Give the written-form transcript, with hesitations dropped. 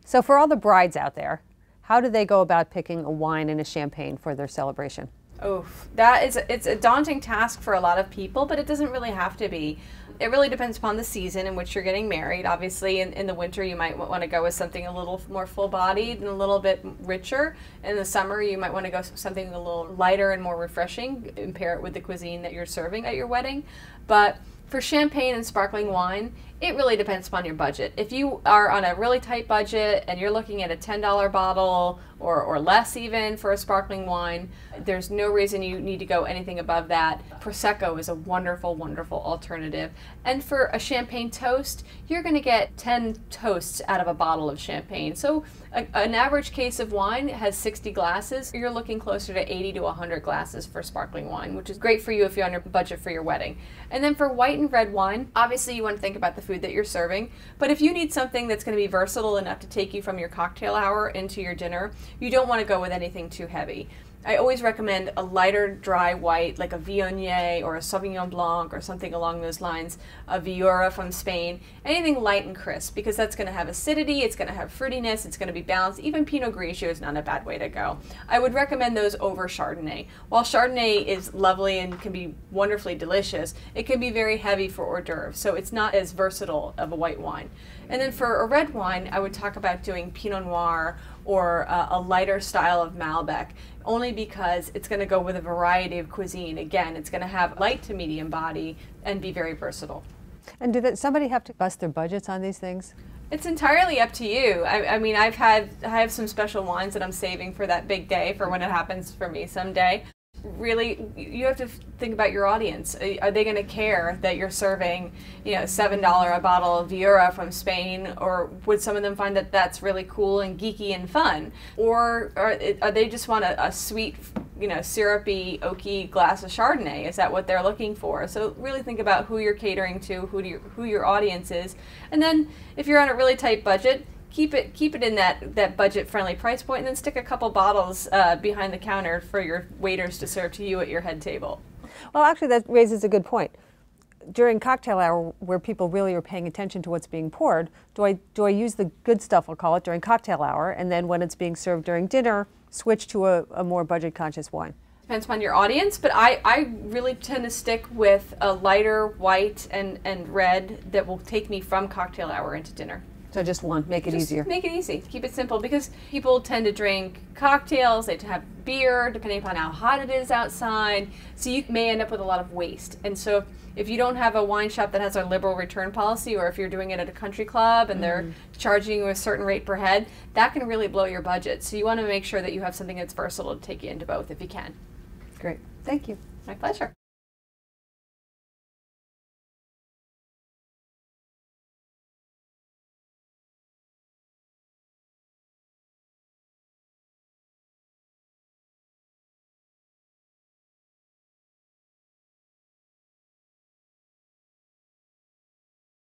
So for all the brides out there, how do they go about picking a wine and a champagne for their celebration? Oh, it's a daunting task for a lot of people, but it doesn't really have to be. It really depends upon the season in which you're getting married. Obviously, in the winter, you might want to go with something a little more full-bodied and a little bit richer. In the summer, you might want to go something a little lighter and more refreshing, and pair it with the cuisine that you're serving at your wedding. But for champagne and sparkling wine, it really depends upon your budget. If you are on a really tight budget and you're looking at a $10 bottle or less even for a sparkling wine, there's no reason you need to go anything above that. Prosecco is a wonderful, wonderful alternative. And for a champagne toast, you're going to get 10 toasts out of a bottle of champagne. So an average case of wine has 60 glasses. You're looking closer to 80 to 100 glasses for sparkling wine, which is great for you if you're on your budget for your wedding. And then for white and red wine, obviously you want to think about the food that you're serving, but if you need something that's going to be versatile enough to take you from your cocktail hour into your dinner, you don't want to go with anything too heavy. I always recommend a lighter dry white like a Viognier or a Sauvignon Blanc or something along those lines, a Viura from Spain, anything light and crisp, because that's going to have acidity, it's going to have fruitiness, it's going to be balanced. Even Pinot Grigio is not a bad way to go. I would recommend those over Chardonnay. While Chardonnay is lovely and can be wonderfully delicious, it can be very heavy for hors d'oeuvres, so it's not as versatile of a white wine. And then for a red wine, I would talk about doing Pinot Noir or a lighter style of Malbec, only because it's going to go with a variety of cuisine. Again, it's going to have light to medium body and be very versatile. And somebody have to bust their budgets on these things? It's entirely up to you. I mean, I have some special wines that I'm saving for that big day, for when it happens for me someday. Really, you have to think about your audience. Are they going to care that you're serving, $7 a bottle of Viura from Spain, or would some of them find that that's really cool and geeky and fun, or are they just want a sweet, syrupy, oaky glass of Chardonnay? Is that what they're looking for? So really think about who you're catering to, who your audience is, and then if you're on a really tight budget, keep it in that budget-friendly price point, and then stick a couple bottles behind the counter for your waiters to serve to you at your head table. Well, actually, that raises a good point. During cocktail hour, where people really are paying attention to what's being poured, do I use the good stuff, I'll call it, during cocktail hour, and then when it's being served during dinner, switch to a more budget-conscious wine? Depends on your audience, but I really tend to stick with a lighter white and red that will take me from cocktail hour into dinner. So just one, make it easier. Make it easy, keep it simple, because people tend to drink cocktails, they have beer, depending upon how hot it is outside, so you may end up with a lot of waste. And so if you don't have a wine shop that has a liberal return policy, or if you're doing it at a country club and they're charging you a certain rate per head, that can really blow your budget. So you want to make sure that you have something that's versatile to take you into both if you can. Great, thank you. My pleasure.